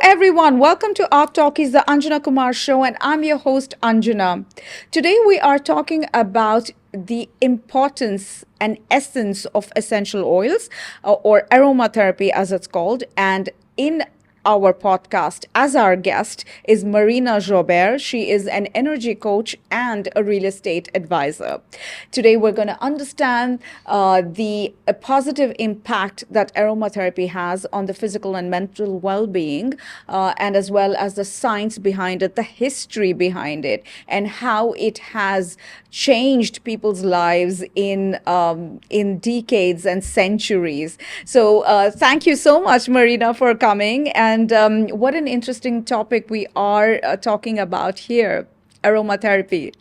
everyone. Welcome to our Talkies, the Anjana Kumar show, and I'm your host, Anjana. Today, we are talking about the importance and essence of essential oils or aromatherapy, as it's called. And in our podcast, as our guest, is Marina Jaubert. She is an energy coach and a real estate advisor. Today, we're going to understand the positive impact that aromatherapy has on the physical and mental well-being, and as well as the science behind it, the history behind it, and how it has changed people's lives in decades and centuries. So, thank you so much, Marina, for coming. And what an interesting topic we are talking about here, aromatherapy.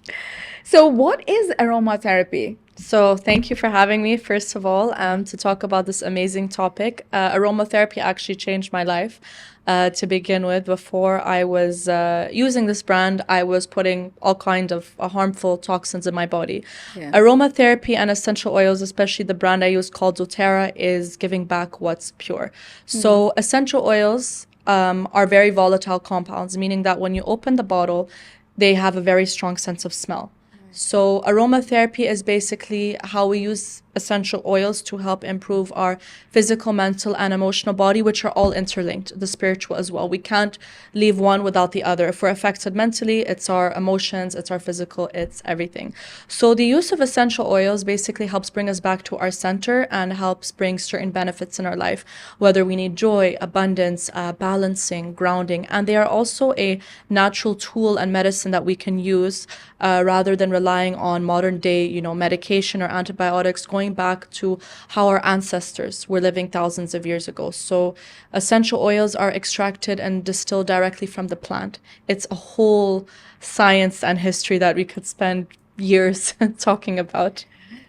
So, what is aromatherapy? So, thank you for having me, first of all, to talk about this amazing topic. Aromatherapy actually changed my life to begin with. Before I was using this brand, I was putting all kinds of harmful toxins in my body. Yeah. Aromatherapy and essential oils, especially the brand I use called doTERRA, is giving back what's pure. So, essential oils are very volatile compounds, meaning that when you open the bottle, they have a very strong sense of smell. So aromatherapy is basically how we use essential oils to help improve our physical, mental, and emotional body, which are all interlinked, the spiritual as well. We can't leave one without the other. If we're affected mentally, it's our emotions, it's our physical, it's everything. So the use of essential oils basically helps bring us back to our center and helps bring certain benefits in our life, whether we need joy, abundance, balancing, grounding. And they are also a natural tool and medicine that we can use rather than relying on modern day, medication or antibiotics, going back to how our ancestors were living thousands of years ago. So essential oils are extracted and distilled directly from the plant. It's a whole science and history that we could spend years talking about.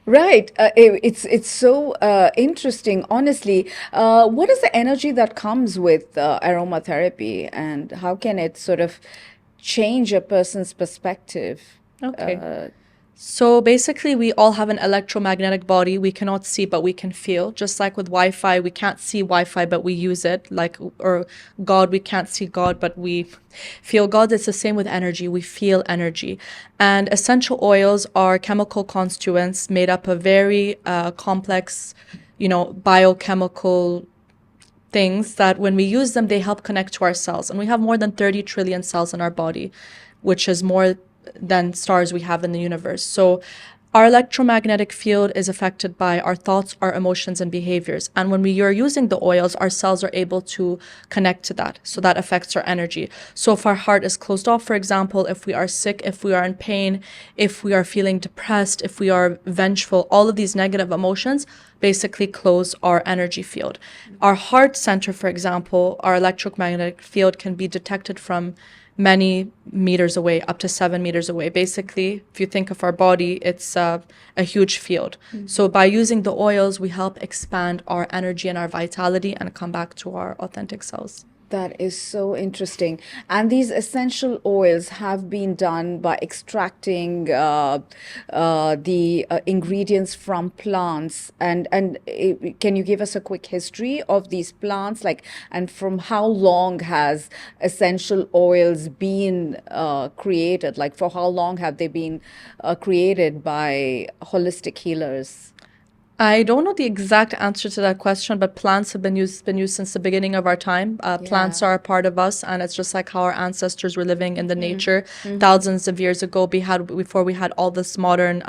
Right. It's so interesting, honestly. What is the energy that comes with aromatherapy, and how can it sort of change a person's perspective? Okay. So basically, we all have an electromagnetic body. We cannot see, but we can feel. Just like with Wi-Fi, we can't see Wi-Fi, but we use it. Or God, we can't see God, but we feel God. It's the same with energy. We feel energy. And essential oils are chemical constituents made up of very complex, biochemical things that when we use them, they help connect to our cells. And we have more than 30 trillion cells in our body, which is more than stars we have in the universe. So our electromagnetic field is affected by our thoughts, our emotions, and behaviors. And when we are using the oils, our cells are able to connect to that. So that affects our energy. So if our heart is closed off, for example, if we are sick, if we are in pain, if we are feeling depressed, if we are vengeful, all of these negative emotions basically close our energy field. Our heart center, for example, our electromagnetic field can be detected from many meters away, up to 7 meters away. Basically, if you think of our body, it's a huge field. So by using the oils, we help expand our energy and our vitality and come back to our authentic selves. That is so interesting. And these essential oils have been done by extracting the ingredients from plants. And can you give us a quick history of these plants? And from how long has essential oils been created? Like, for how long have they been created by holistic healers? I don't know the exact answer to that question, but plants have been used since the beginning of our time. Plants are a part of us, and it's just like how our ancestors were living in the nature thousands of years ago. Before we had all this modern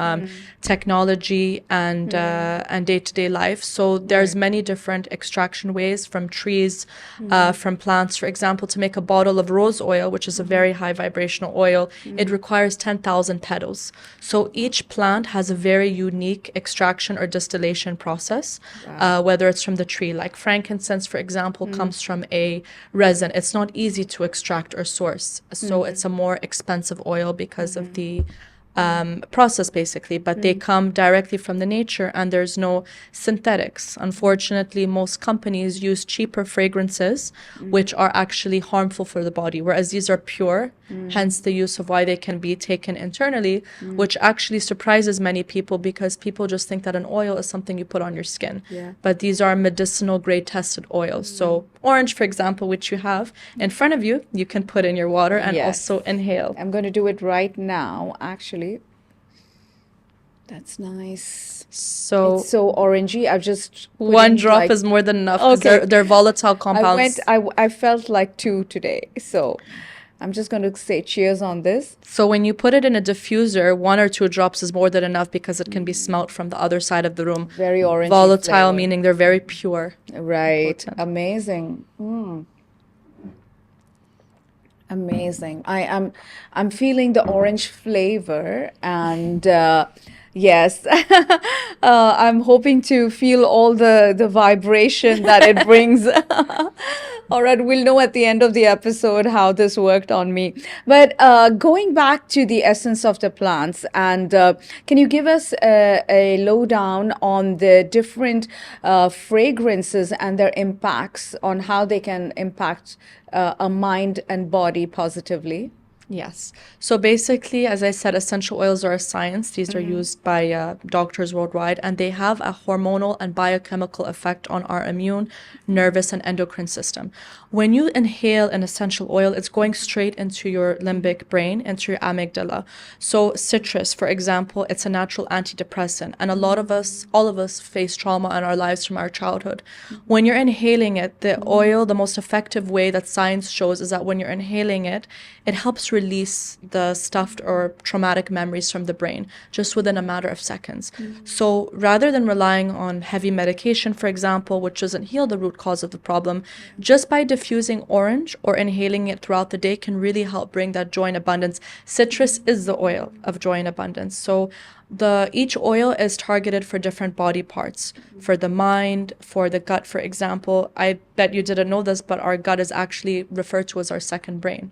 technology and day-to-day life. So there's many different extraction ways from trees, from plants. For example, to make a bottle of rose oil, which is a very high vibrational oil, it requires 10,000 petals. So each plant has a very unique extraction or distillation process, whether it's from the tree. Like frankincense, for example, comes from a resin. It's not easy to extract or source. So it's a more expensive oil because of the process, basically, but they come directly from the nature and there's no synthetics. Unfortunately, most companies use cheaper fragrances, which are actually harmful for the body, whereas these are pure, hence the use of why they can be taken internally, which actually surprises many people because people just think that an oil is something you put on your skin. But these are medicinal grade tested oils. So orange, for example, which you have in front of you, you can put in your water and Yes. also inhale. I'm going to do it right now, actually. That's nice. So It's so orangey. I've just put one in, drop like, is more than enough because okay. they're volatile I compounds. I felt like 2 today. So I'm just going to say cheers on this. So when you put it in a diffuser, 1 or 2 drops is more than enough because it can be smelt from the other side of the room. Very orangey Volatile, flavor. meaning they're very pure. Right. Potent. Amazing. Amazing. I'm feeling the orange flavor, and yes, I'm hoping to feel all the vibration that it brings. All right, we'll know at the end of the episode how this worked on me. But going back to the essence of the plants, and can you give us a lowdown on the different fragrances and their impacts on how they can impact a mind and body positively? Yes. So basically, as I said, essential oils are a science. These are used by doctors worldwide, and they have a hormonal and biochemical effect on our immune, nervous, and endocrine system. When you inhale an essential oil, it's going straight into your limbic brain, into your amygdala. So citrus, for example, it's a natural antidepressant, and a lot of us, all of us, face trauma in our lives from our childhood. When you're inhaling it, the oil, the most effective way that science shows is that when you're inhaling it, it helps release the stuffed or traumatic memories from the brain just within a matter of seconds. So rather than relying on heavy medication, for example, which doesn't heal the root cause of the problem, just by diffusing orange or inhaling it throughout the day can really help bring that joy and abundance. Citrus is the oil of joy and abundance. So each oil is targeted for different body parts. For the mind, for the gut, for example. I bet you didn't know this, but our gut is actually referred to as our second brain.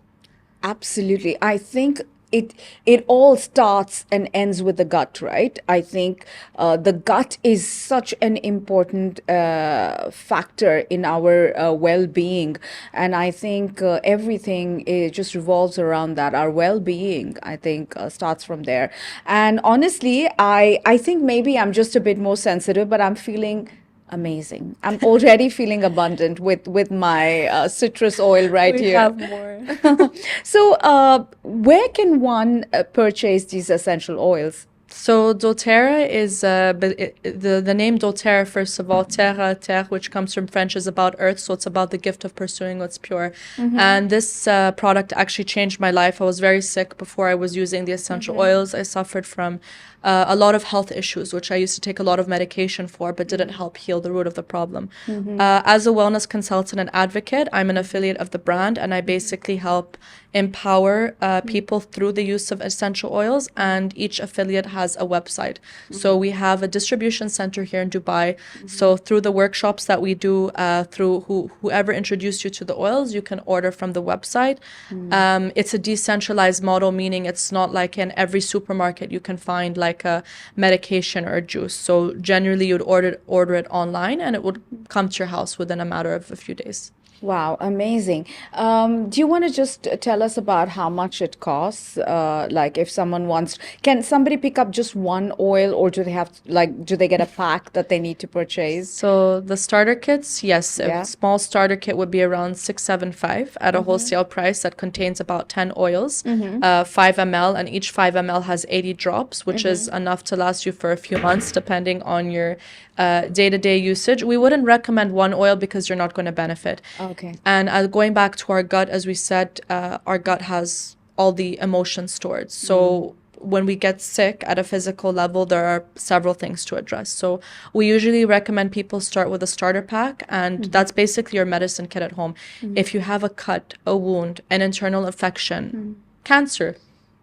Absolutely. I think it all starts and ends with the gut, right? I think the gut is such an important factor in our well-being, and I think everything just revolves around that. Our well-being, I think, starts from there. And honestly, I think maybe I'm just a bit more sensitive, but I'm feeling amazing. I'm already feeling abundant with my citrus oil right We here. have more. So, where can one purchase these essential oils? So doTERRA is the name doTERRA, first of all, terre, which comes from French, is about earth, so it's about the gift of pursuing what's pure. And this product actually changed my life. I was very sick before I was using the essential oils. I suffered from a lot of health issues, which I used to take a lot of medication for, but didn't help heal the root of the problem. As a wellness consultant and advocate, I'm an affiliate of the brand, and I basically help empower people through the use of essential oils, and each affiliate has a website. So we have a distribution center here in Dubai. So through the workshops that we do, through whoever introduced you to the oils, you can order from the website. It's a decentralized model, meaning it's not like in every supermarket you can find like a medication or a juice. So generally you'd order it online, and it would come to your house within a matter of a few days. Wow, amazing. Do you want to just tell us about how much it costs? Like if someone wants, can somebody pick up just one oil, or do they have, like, do they get a pack that they need to purchase? So the starter kits, yes, Yeah. a small starter kit would be around 675 at a wholesale price that contains about 10 oils, 5 ml, and each 5 ml has 80 drops, which is enough to last you for a few months, depending on your day-to-day usage. We wouldn't recommend one oil because you're not going to benefit. Okay. And going back to our gut, as we said, our gut has all the emotions stored. So when we get sick at a physical level, there are several things to address. So we usually recommend people start with a starter pack, and that's basically your medicine kit at home. If you have a cut, a wound, an internal infection, cancer,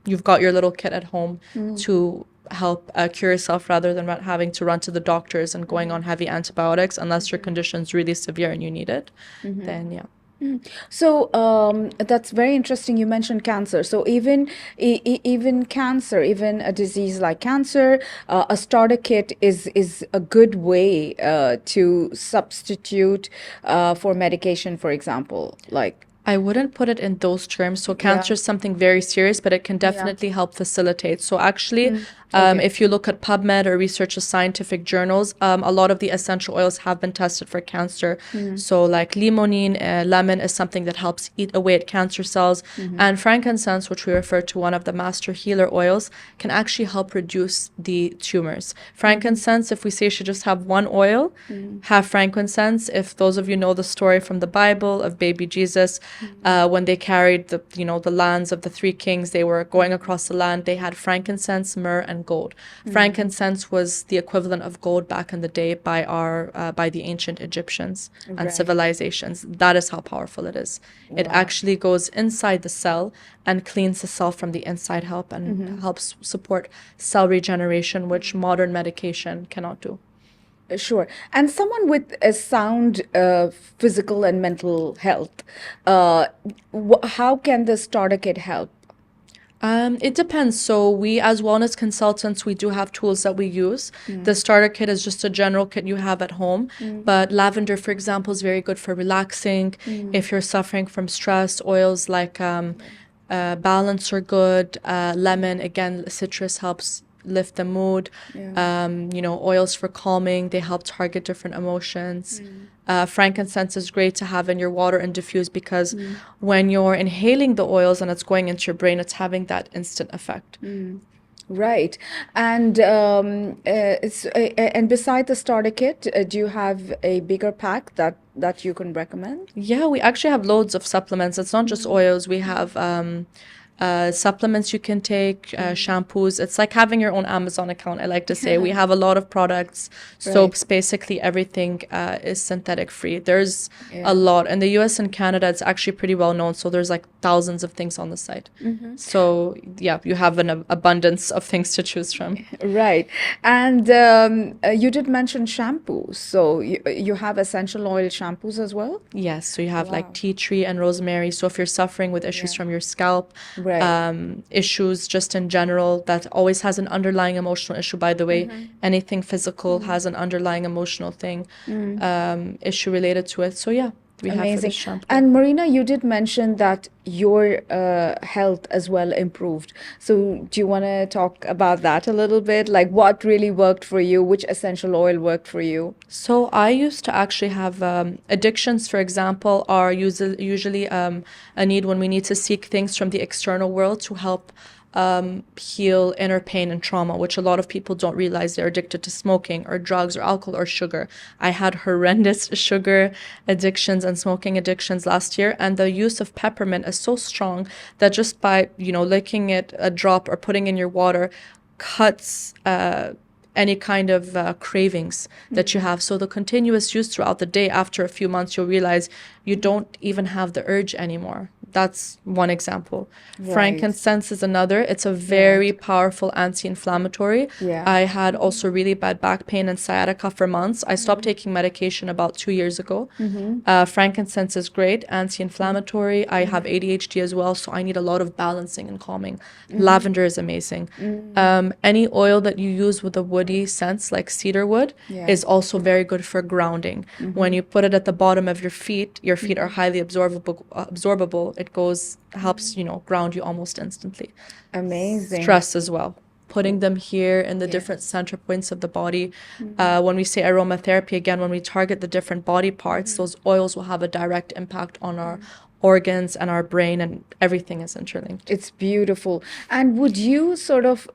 you've got your little kit at home to help cure yourself, rather than having to run to the doctors and going on heavy antibiotics. Unless your condition's really severe and you need it, then yeah. So that's very interesting. You mentioned cancer. So even cancer, even a disease like cancer, a starter kit is a good way to substitute for medication, for example. Like, I wouldn't put it in those terms. So Yeah. cancer is something very serious, but it can definitely help facilitate. So actually, Okay. if you look at PubMed or research of scientific journals, a lot of the essential oils have been tested for cancer. So like limonene, lemon is something that helps eat away at cancer cells. And frankincense, which we refer to one of the master healer oils, can actually help reduce the tumors. Frankincense, if we say you should just have one oil, have frankincense. If those of you know the story from the Bible of baby Jesus, when they carried the lands of the three kings, they were going across the land. They had frankincense, myrrh, and gold. Frankincense was the equivalent of gold back in the day by the ancient Egyptians and Right. civilizations. That is how powerful it is. It actually goes inside the cell and cleans the cell from the inside helps support cell regeneration, which modern medication cannot do. Sure. And someone with a sound physical and mental health, how can the starter kit help? It depends. So we, as wellness consultants, we do have tools that we use. The starter kit is just a general kit you have at home. But lavender, for example, is very good for relaxing. If you're suffering from stress, oils like balance are good. Lemon, again, citrus helps lift the mood. Oils for calming, they help target different emotions. Frankincense is great to have in your water and diffuse because when you're inhaling the oils and it's going into your brain, it's having that instant effect. Right. And and beside the starter kit, do you have a bigger pack that you can recommend? Yeah, we actually have loads of supplements. It's not just oils. We have supplements you can take, shampoos. It's like having your own Amazon account, I like to say. We have a lot of products, soaps, basically everything is synthetic free. There's a lot. In the US and Canada, it's actually pretty well known. So there's like thousands of things on the site. So yeah, you have an abundance of things to choose from. Right. And you did mention shampoos. So you have essential oil shampoos as well? Yes, so you have like tea tree and rosemary. So if you're suffering with issues from your scalp, issues just in general, that always has an underlying emotional issue, by the way. Anything physical has an underlying emotional thing, issue related to it. So yeah, we have for Amazing. this shampoo. And Marina, you did mention that your health as well improved. So do you want to talk about that a little bit? Like what really worked for you? Which essential oil worked for you? So I used to actually have addictions, for example, are usually a need when we need to seek things from the external world to help heal inner pain and trauma, which a lot of people don't realize. They're addicted to smoking or drugs or alcohol or sugar. I had horrendous sugar addictions and smoking addictions last year, and the use of peppermint is so strong that just by licking it a drop or putting in your water cuts any kind of cravings that you have. So the continuous use throughout the day, after a few months, you'll realize you don't even have the urge anymore. That's one example. Frankincense is another. It's a very powerful anti-inflammatory. I had also really bad back pain and sciatica for months. I stopped taking medication about 2 years ago. Frankincense is great, anti-inflammatory. I have ADHD as well, so I need a lot of balancing and calming. Lavender is amazing. Any oil that you use with a woody scent, like cedar wood, is also very good for grounding. When you put it at the bottom of your feet are highly absorbable. It helps ground you almost instantly. Amazing. Stress as well. Putting them here in the different center points of the body. When we say aromatherapy, again, when we target the different body parts, those oils will have a direct impact on our organs and our brain, and everything is interlinked. It's beautiful. And would you sort of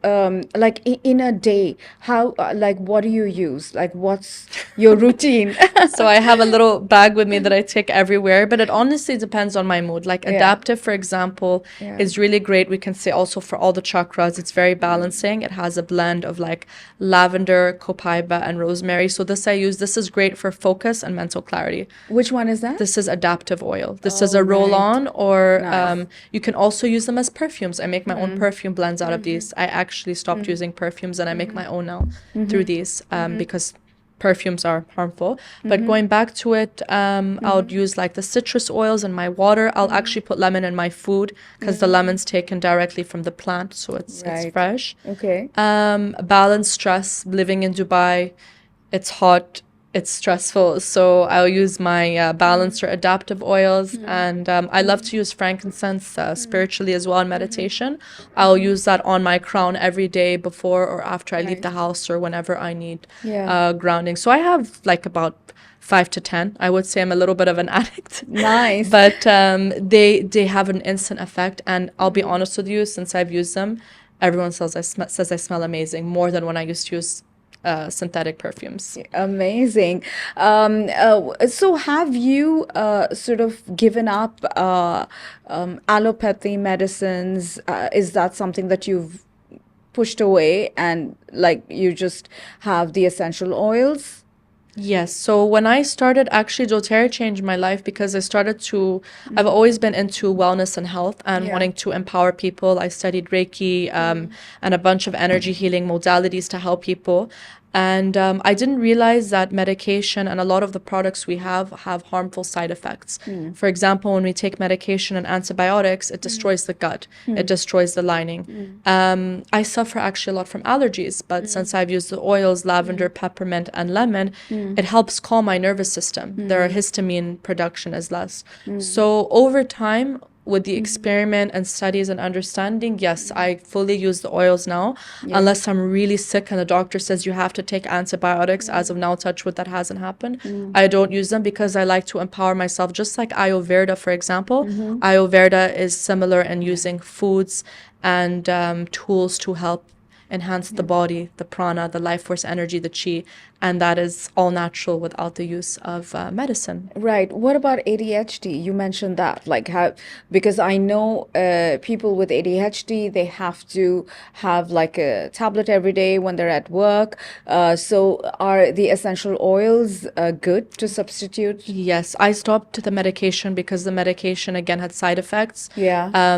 like in a day, how like what do you use? Like what's your routine? So I have a little bag with me that I take everywhere, but it honestly depends on my mood. Like adaptive, for example, is really great. We can say also for all the chakras, it's very balancing. It has a blend of like lavender, copaiba, and rosemary. So this is great for focus and mental clarity. Which one is that? This is adaptive oil. This is a roll-on, or you can also use them as perfumes. I make my own perfume blends out of these. I actually stopped using perfumes and I make my own now through these because perfumes are harmful. But going back to it, I would use like the citrus oils in my water. I'll actually put lemon in my food because the lemon's taken directly from the plant, so it's fresh. Okay. Balance stress. Living in Dubai, it's hot. it's stressful. So I'll use my balanced or adaptive oils. And I love to use frankincense spiritually as well in meditation. I'll use that on my crown every day before or after I leave the house or whenever I need Yeah. grounding. So I have like about 5 to 10. I would say I'm a little bit of an addict. Nice. But they have an instant effect. And I'll be honest with you, since I've used them, everyone says I smell amazing, more than when I used to use synthetic perfumes. Amazing. So have you sort of given up allopathy medicines? Is that something that you've pushed away and like you just have the essential oils? Yes. So when I started, actually, doTERRA changed my life because I've always been into wellness and health and Yeah. wanting to empower people. I studied Reiki and a bunch of energy healing modalities to help people. And I didn't realize that medication and a lot of the products we have harmful side effects. For example, when we take medication and antibiotics, it destroys the gut, it destroys the lining. I suffer actually a lot from allergies, but since I've used the oils, lavender, peppermint, and lemon, it helps calm my nervous system. Their histamine production is less. So over time, with the experiment and studies and understanding, yes, I fully use the oils now, unless I'm really sick and the doctor says you have to take antibiotics. As of now, touch wood, that hasn't happened. I don't use them because I like to empower myself, just like Ayurveda, for example. Ayurveda is similar in using foods and tools to help enhance the body, the prana, the life force energy, the chi, and that is all natural without the use of medicine. Right. What about ADHD? You mentioned that, like how, because I know people with ADHD, they have to have like a tablet every day when they're at work. So are the essential oils good to substitute? Yes, I stopped the medication because the medication again had side effects. Yeah.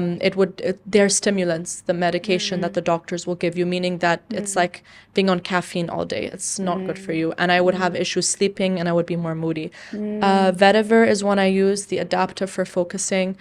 They're stimulants, the medication that the doctors will give you, meaning that it's like being on caffeine all day. It's not good for you. And I would have issues sleeping and I would be more moody. Vetiver is one I use, the adaptive for focusing.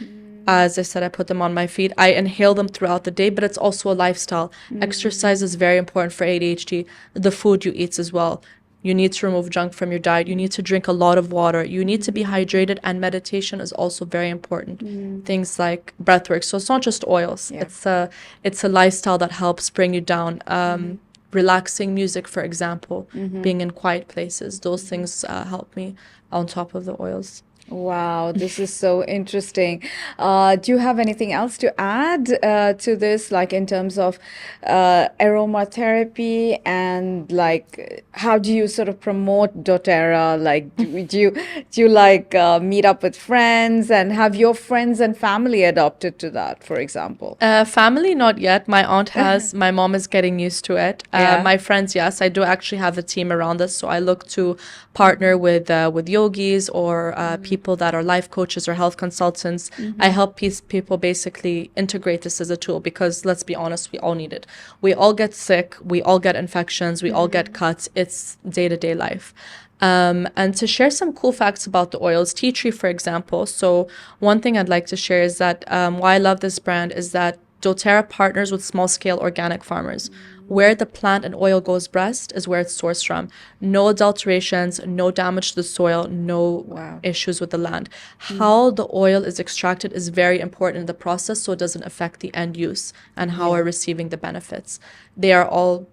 As I said, I put them on my feet. I inhale them throughout the day, but it's also a lifestyle. Exercise is very important for ADHD. The food you eat as well. You need to remove junk from your diet. You need to drink a lot of water. You need to be hydrated, and meditation is also very important. Things like breath work. So it's not just oils. Yeah. It's a lifestyle that helps bring you down. Relaxing music, for example, being in quiet places. Those things help me on top of the oils. Wow, this is so interesting. Do you have anything else to add to this, like in terms of aromatherapy and like how do you sort of promote doTERRA? Like, do you like meet up with friends and have your friends and family adopted to that, for example? Family, not yet. My aunt has. My mom is getting used to it. Yeah. My friends, yes, I do actually have a team around us. So I look to partner with yogis or people that are life coaches or health consultants. I help people basically integrate this as a tool because let's be honest, we all need it. We all get sick. We all get infections. We all get cuts. It's day-to-day life. And to share some cool facts about the oils, tea tree, for example. So one thing I'd like to share is that why I love this brand is that doTERRA partners with small-scale organic farmers. Where the plant and oil goes best is where it's sourced from. No adulterations, no damage to the soil, no issues with the land. How the oil is extracted is very important in the process so it doesn't affect the end use and how we're receiving the benefits. They are all,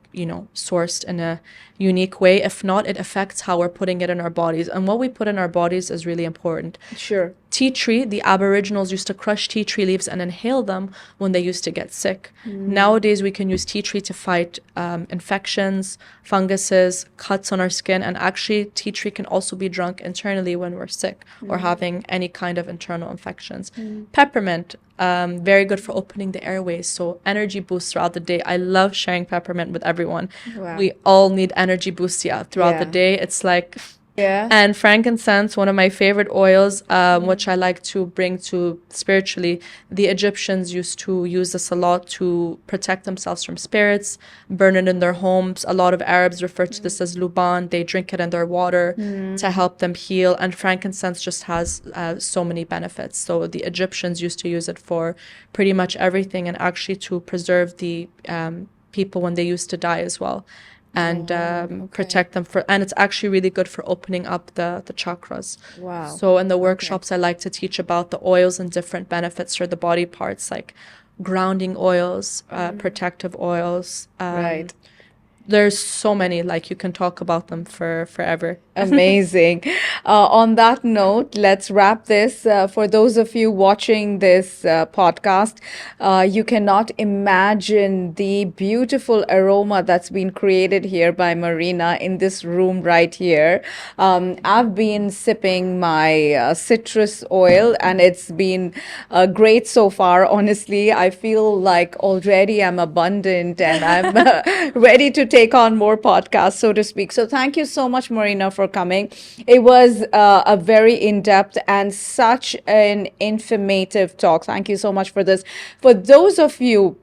sourced in a unique way. If not, it affects how we're putting it in our bodies. And what we put in our bodies is really important. Sure. Tea tree, the Aboriginals used to crush tea tree leaves and inhale them when they used to get sick. Nowadays, we can use tea tree to fight infections, funguses, cuts on our skin, and actually tea tree can also be drunk internally when we're sick or having any kind of internal infections. Peppermint, very good for opening the airways, so energy boost throughout the day. I love sharing peppermint with everyone. We all need energy boosts throughout the day. It's like and frankincense, one of my favorite oils, which I like to bring to spiritually. The Egyptians used to use this a lot to protect themselves from spirits, burn it in their homes. A lot of Arabs refer to this as luban. They drink it in their water to help them heal. And frankincense just has so many benefits. So the Egyptians used to use it for pretty much everything and actually to preserve the people when they used to die as well. and okay. protect them and it's actually really good for opening up the chakras. Wow. So in the Okay. workshops, I like to teach about the oils and different benefits for the body parts, like grounding oils, protective oils. Right. There's so many, like you can talk about them for forever. Amazing. On that note, let's wrap this. For those of you watching this podcast, you cannot imagine the beautiful aroma that's been created here by Marina in this room right here. I've been sipping my citrus oil, and it's been great so far. Honestly, I feel like already I'm abundant and I'm ready to take on more podcasts, so to speak. So thank you so much, Marina, for coming. It was a very in-depth and such an informative talk. Thank you so much for this. For those of you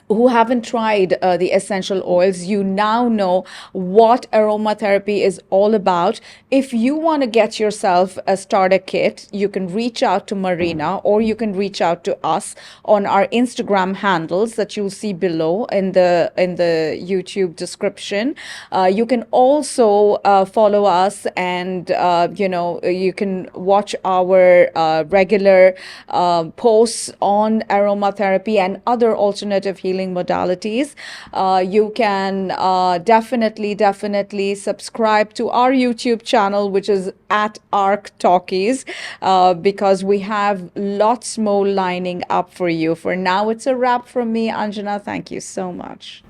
who haven't tried the essential oils, you now know what aromatherapy is all about. If you want to get yourself a starter kit, you can reach out to Marina, or you can reach out to us on our Instagram handles that you'll see below in the YouTube description. You can also follow us, and you can watch our regular posts on aromatherapy and other alternative healing modalities. You can definitely subscribe to our YouTube channel, which is at ARC Talkies, because we have lots more lining up for you. For now, it's a wrap from me, Anjana. Thank you so much.